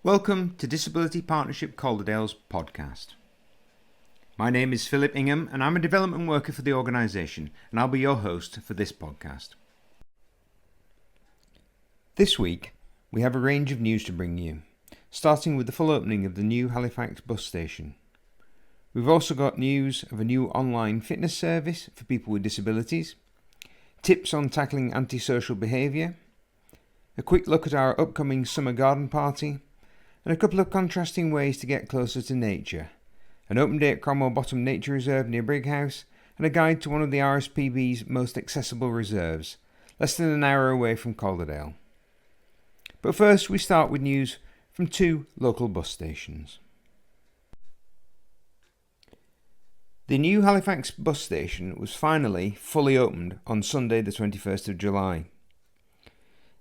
Welcome to Disability Partnership Calderdale's podcast. My name is Philip Ingham and I'm a development worker for the organisation, and I'll be your host for this podcast. This week we have a range of news to bring you, starting with the full opening of the new Halifax bus station. We've also got news of a new online fitness service for people with disabilities, tips on tackling antisocial behaviour, a quick look at our upcoming summer garden party, and a couple of contrasting ways to get closer to nature, an open day at Cromwell Bottom Nature Reserve near Brighouse, and a guide to one of the RSPB's most accessible reserves, less than an hour away from Calderdale. But first we start with news from two local bus stations. The new Halifax bus station was finally fully opened on Sunday the 21st of July.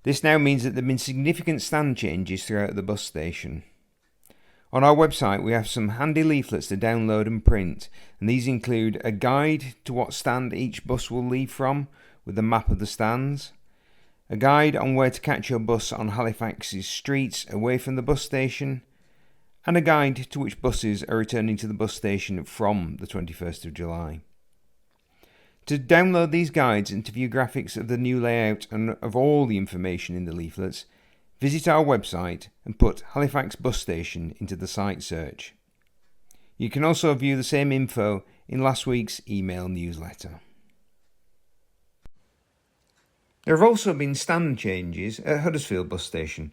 This now means that there have been significant stand changes throughout the bus station. On our website we have some handy leaflets to download and print, and these include a guide to what stand each bus will leave from with a map of the stands, a guide on where to catch your bus on Halifax's streets away from the bus station, and a guide to which buses are returning to the bus station from the 21st of July. To download these guides and to view graphics of the new layout and of all the information in the leaflets, visit our website and put Halifax Bus Station into the site search. You can also view the same info in last week's email newsletter. There have also been stand changes at Huddersfield Bus Station.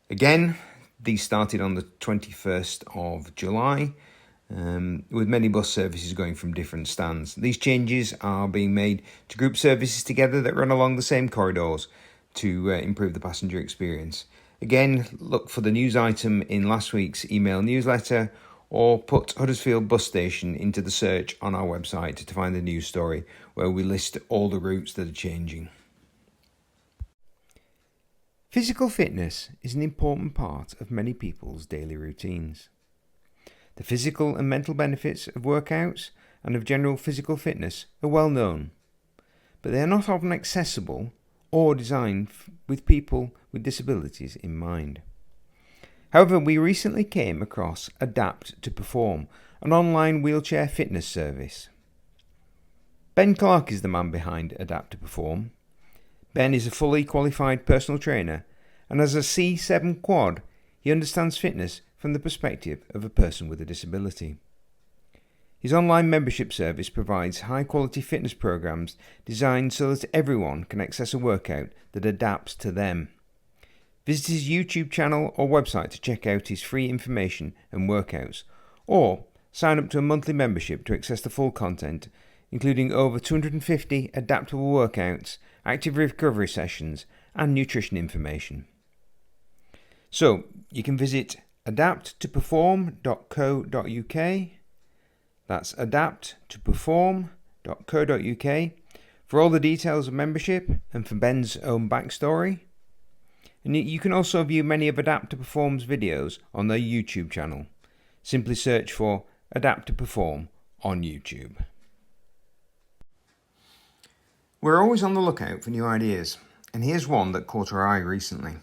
Again, these started on the 21st of July, with many bus services going from different stands. These changes are being made to group services together that run along the same corridors to improve the passenger experience. Again, look for the news item in last week's email newsletter, or put Huddersfield Bus Station into the search on our website to find the news story where we list all the routes that are changing. Physical fitness is an important part of many people's daily routines. The physical and mental benefits of workouts and of general physical fitness are well known, but they are not often accessible or designed with people with disabilities in mind. However, we recently came across Adapt to Perform, an online wheelchair fitness service. Ben Clark is the man behind Adapt to Perform. Ben is a fully qualified personal trainer, and as a C7 quad, he understands fitness from the perspective of a person with a disability. His online membership service provides high-quality fitness programs designed so that everyone can access a workout that adapts to them. Visit his YouTube channel or website to check out his free information and workouts, or sign up to a monthly membership to access the full content, including over 250 adaptable workouts, active recovery sessions, and nutrition information. So, you can visit adapttoperform.co.uk. That's adapttoperform.co.uk for all the details of membership and for Ben's own backstory. And you can also view many of Adapt to Perform's videos on their YouTube channel. Simply search for Adapt to Perform on YouTube. We're always on the lookout for new ideas, and here's one that caught our eye recently.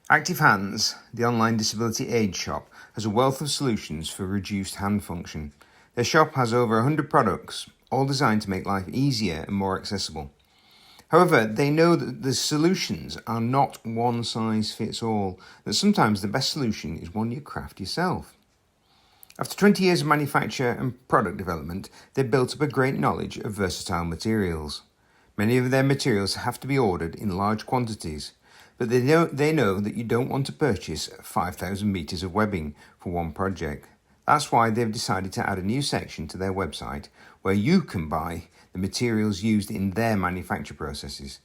Active Hands, the online disability aid shop, has a wealth of solutions for reduced hand function. Their shop has over 100 products, all designed to make life easier and more accessible. However, they know that the solutions are not one size fits all, that sometimes the best solution is one you craft yourself. After 20 years of manufacture and product development, they've built up a great knowledge of versatile materials. Many of their materials have to be ordered in large quantities, but they know that you don't want to purchase 5,000 metres of webbing for one project. That's why they've decided to add a new section to their website where you can buy the materials used in their manufacture processes.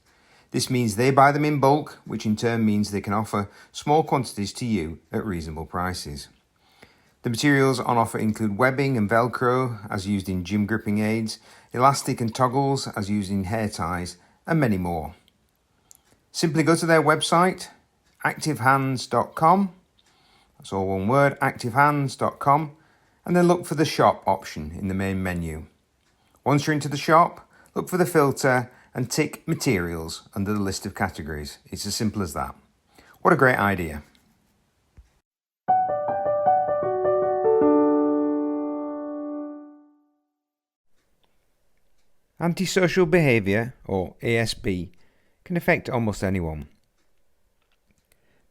This means they buy them in bulk, which in turn means they can offer small quantities to you at reasonable prices. The materials on offer include webbing and Velcro, as used in gym gripping aids, elastic and toggles, as used in hair ties, and many more. Simply go to their website, activehands.com, that's all one word, activehands.com, and then look for the shop option in the main menu. Once you're into the shop, look for the filter and tick materials under the list of categories. It's as simple as that. What a great idea. Antisocial behaviour, or ASB, can affect almost anyone.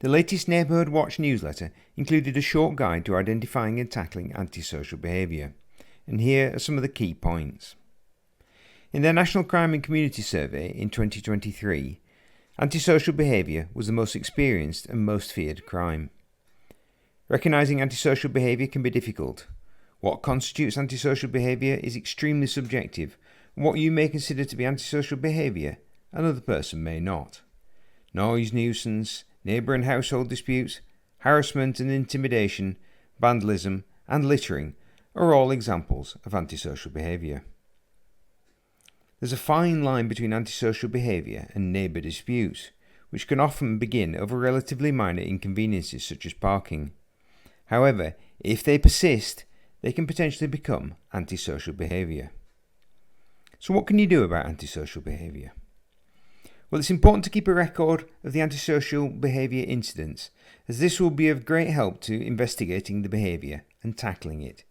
The latest Neighbourhood Watch newsletter included a short guide to identifying and tackling antisocial behaviour, and here are some of the key points. In their National Crime and Community Survey in 2023, antisocial behaviour was the most experienced and most feared crime. Recognising antisocial behaviour can be difficult. What constitutes antisocial behaviour is extremely subjective, and what you may consider to be antisocial behaviour, another person may not. Noise, nuisance, neighbour and household disputes, harassment and intimidation, vandalism and littering are all examples of antisocial behaviour. There's a fine line between antisocial behaviour and neighbour disputes, which can often begin over relatively minor inconveniences such as parking. However, if they persist, they can potentially become antisocial behaviour. So what can you do about antisocial behaviour? Well, it's important to keep a record of the antisocial behaviour incidents, as this will be of great help to investigating the behaviour and tackling it.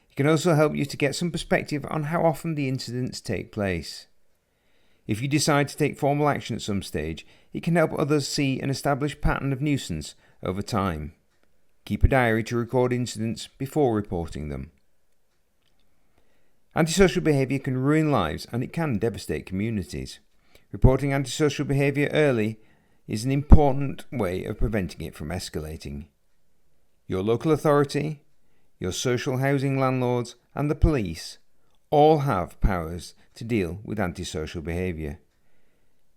It can also help you to get some perspective on how often the incidents take place. If you decide to take formal action at some stage, it can help others see an established pattern of nuisance over time. Keep a diary to record incidents before reporting them. Antisocial behaviour can ruin lives and it can devastate communities. Reporting antisocial behaviour early is an important way of preventing it from escalating. Your local authority, your social housing landlords and the police all have powers to deal with antisocial behaviour.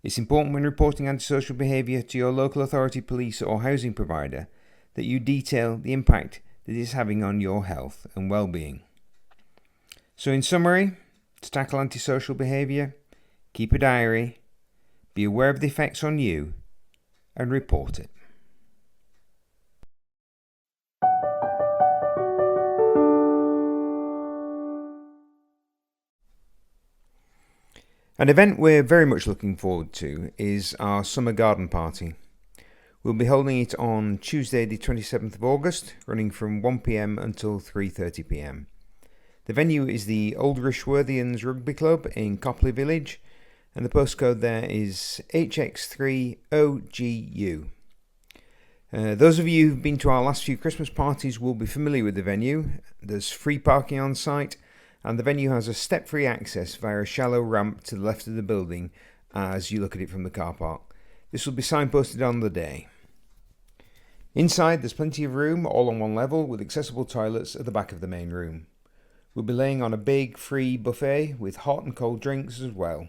It's important when reporting antisocial behaviour to your local authority, police or housing provider that you detail the impact that it is having on your health and well-being. So in summary, to tackle antisocial behaviour, keep a diary, be aware of the effects on you, and report it. An event we're very much looking forward to is our summer garden party. We'll be holding it on Tuesday the 27th of August, running from 1pm until 3:30pm. The venue is the Old Rishworthians Rugby Club in Copley Village, and the postcode there is HX3OGU. Those of you who've been to our last few Christmas parties will be familiar with the venue. There's free parking on site, and the venue has a step-free access via a shallow ramp to the left of the building as you look at it from the car park. This will be signposted on the day. Inside there's plenty of room, all on one level, with accessible toilets at the back of the main room. We'll be laying on a big free buffet with hot and cold drinks as well.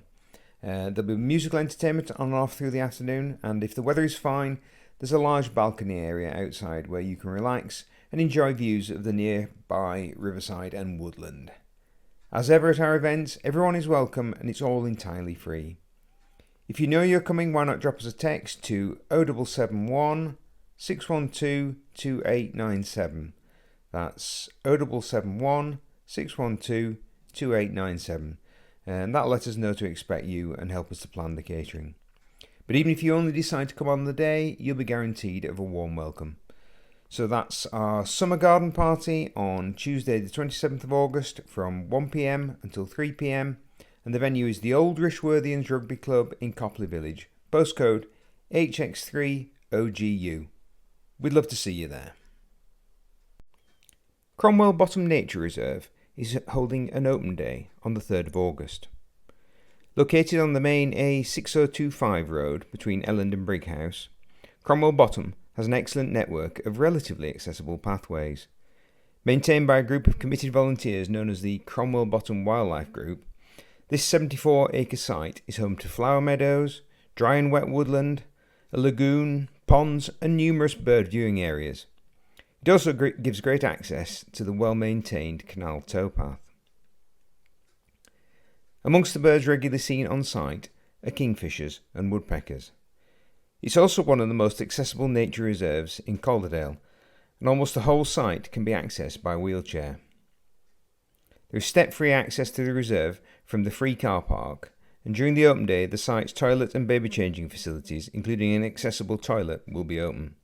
There'll be musical entertainment on and off through the afternoon, and if the weather is fine, there's a large balcony area outside where you can relax and enjoy views of the nearby riverside and woodland. As ever at our events, everyone is welcome and it's all entirely free. If you know you're coming, why not drop us a text to 0771 612 2897. That's 0771 612 2897. And that'll let us know to expect you and help us to plan the catering. But even if you only decide to come on the day, you'll be guaranteed of a warm welcome. So that's our summer garden party on Tuesday the 27th of August from 1pm until 3pm, and the venue is the Old Rishworthians Rugby Club in Copley Village, postcode HX3OGU. We'd love to see you there. Cromwell Bottom Nature Reserve is holding an open day on the 3rd of August. Located on the main A6025 road between Elland and Brighouse, Cromwell Bottom has an excellent network of relatively accessible pathways. Maintained by a group of committed volunteers known as the Cromwell Bottom Wildlife Group, this 74-acre site is home to flower meadows, dry and wet woodland, a lagoon, ponds and numerous bird viewing areas. It also gives great access to the well-maintained canal towpath. Amongst the birds regularly seen on site are kingfishers and woodpeckers. It's also one of the most accessible nature reserves in Calderdale, and almost the whole site can be accessed by wheelchair. There is step-free access to the reserve from the free car park, and during the open day the site's toilet and baby changing facilities, including an accessible toilet, will be open.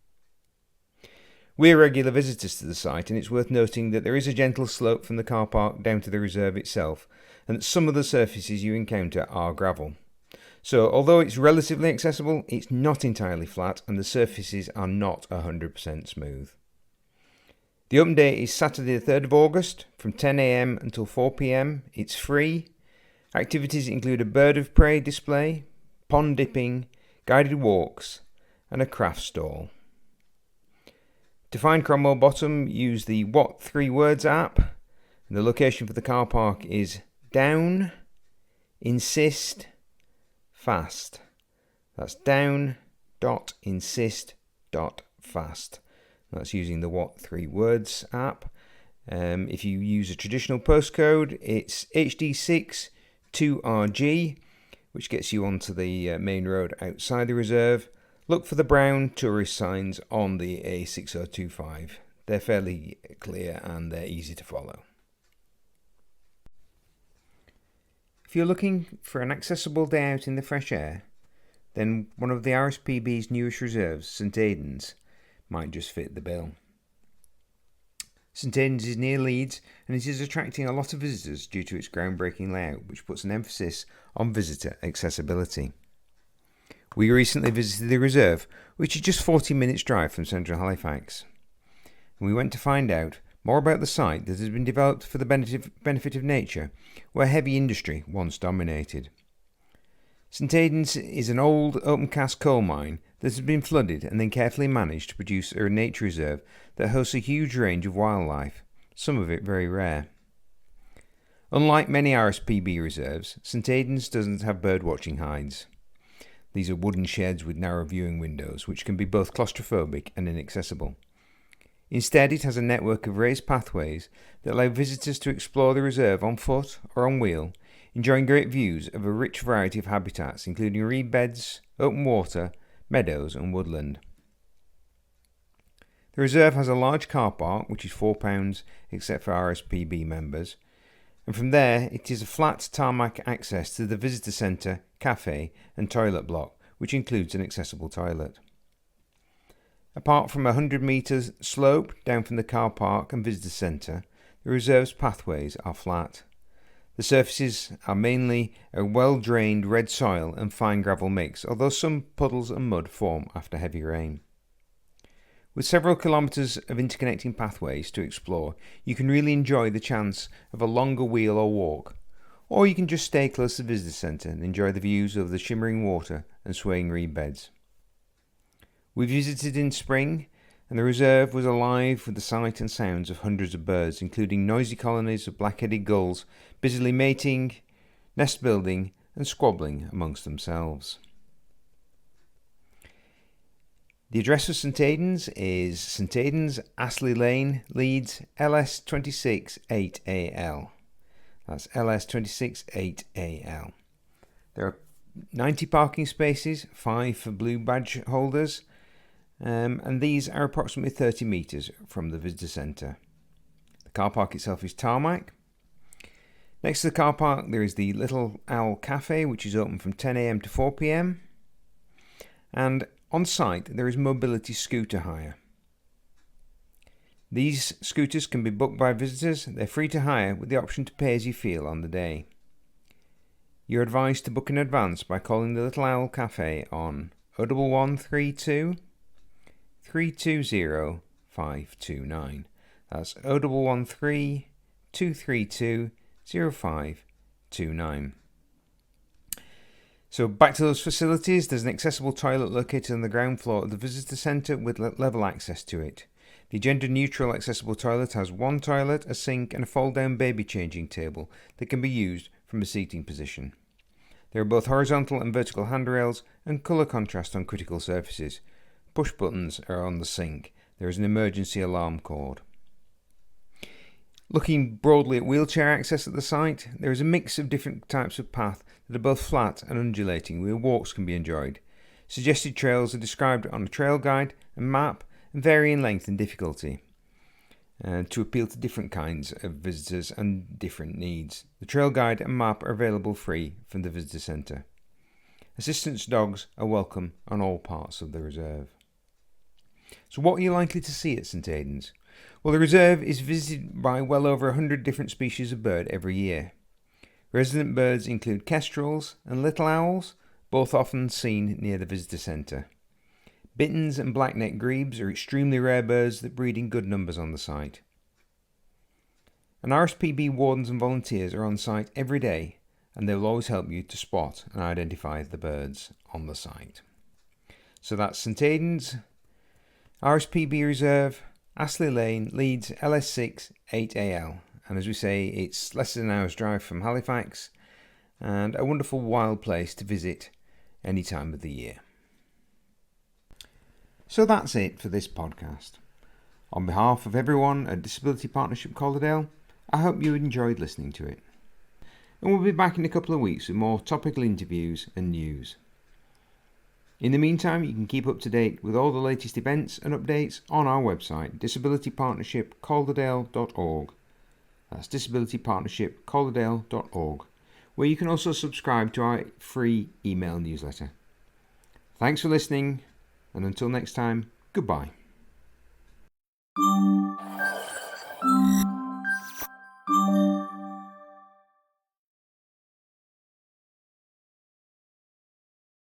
We are regular visitors to the site, and it's worth noting that there is a gentle slope from the car park down to the reserve itself, and that some of the surfaces you encounter are gravel. So although it's relatively accessible, it's not entirely flat and the surfaces are not 100% smooth. The open day is Saturday the 3rd of August from 10 AM until 4 PM. It's free. Activities include a bird of prey display, pond dipping, guided walks and a craft stall. To find Cromwell Bottom, use the What 3 Words app. And the location for the car park is down, insist, fast. That's down.insist.fast. That's using the What 3 Words app. If you use a traditional postcode, it's HD6 2RG, which gets you onto the main road outside the reserve. Look for the brown tourist signs on the A6025. They're fairly clear and they're easy to follow. If you're looking for an accessible day out in the fresh air, then one of the RSPB's newest reserves, St Aidan's, might just fit the bill. St Aidan's is near Leeds and it is attracting a lot of visitors due to its groundbreaking layout, which puts an emphasis on visitor accessibility. We recently visited the reserve, which is just 40 minutes drive from central Halifax. And we went to find out more about the site that has been developed for the benefit of nature, where heavy industry once dominated. St Aidan's is an old open-cast coal mine that has been flooded and then carefully managed to produce a nature reserve that hosts a huge range of wildlife, some of it very rare. Unlike many RSPB reserves, St Aidan's doesn't have bird-watching hides. These are wooden sheds with narrow viewing windows, which can be both claustrophobic and inaccessible. Instead, it has a network of raised pathways that allow visitors to explore the reserve on foot or on wheel, enjoying great views of a rich variety of habitats, including reed beds, open water, meadows and woodland. The reserve has a large car park, which is £4 except for RSPB members, and from there it is a flat tarmac access to the visitor centre, cafe and toilet block, which includes an accessible toilet. Apart from a 100-metre slope down from the car park and visitor centre, the reserve's pathways are flat. The surfaces are mainly a well-drained red soil and fine gravel mix, although some puddles and mud form after heavy rain. With several kilometres of interconnecting pathways to explore, you can really enjoy the chance of a longer wheel or walk, or you can just stay close to the visitor centre and enjoy the views of the shimmering water and swaying reed beds. We visited in spring, and the reserve was alive with the sight and sounds of hundreds of birds, including noisy colonies of black-headed gulls, busily mating, nest building and squabbling amongst themselves. The address of St Aidan's is St Aidan's, Astley Lane, Leeds, LS26 8AL. That's LS26 8AL. There are 90 parking spaces, 5 for blue badge holders, and these are approximately 30 metres from the visitor centre. The car park itself is tarmac. Next to the car park there is the Little Owl Cafe, which is open from 10 AM to 4 PM, and on site there is mobility scooter hire. These scooters can be booked by visitors. They're free to hire with the option to pay as you feel on the day. You're advised to book in advance by calling the Little Owl Cafe on 01132 320 529. That's 0113 232 0529. So back to those facilities, there's an accessible toilet located on the ground floor of the visitor centre with level access to it. The gender-neutral accessible toilet has one toilet, a sink and a fold-down baby changing table that can be used from a seating position. There are both horizontal and vertical handrails and colour contrast on critical surfaces. Push buttons are on the sink. There is an emergency alarm cord. Looking broadly at wheelchair access at the site, there is a mix of different types of path that are both flat and undulating, where walks can be enjoyed. Suggested trails are described on a trail guide and map and vary in length and difficulty to appeal to different kinds of visitors and different needs. The trail guide and map are available free from the visitor centre. Assistance dogs are welcome on all parts of the reserve. So what are you likely to see at St Aidan's? Well, the reserve is visited by well over 100 different species of bird every year. Resident birds include kestrels and little owls, both often seen near the visitor centre. Bitterns and black-necked grebes are extremely rare birds that breed in good numbers on the site. And RSPB wardens and volunteers are on site every day, and they will always help you to spot and identify the birds on the site. So that's St Aidan's, RSPB Reserve, Astley Lane, Leeds, LS6 8AL. And as we say, it's less than an hour's drive from Halifax, and a wonderful wild place to visit any time of the year. So that's it for this podcast. On behalf of everyone at Disability Partnership Calderdale, I hope you enjoyed listening to it. And we'll be back in a couple of weeks with more topical interviews and news. In the meantime, you can keep up to date with all the latest events and updates on our website, disabilitypartnershipcalderdale.org. That's disabilitypartnershipcalderdale.org, where you can also subscribe to our free email newsletter. Thanks for listening, and until next time, goodbye.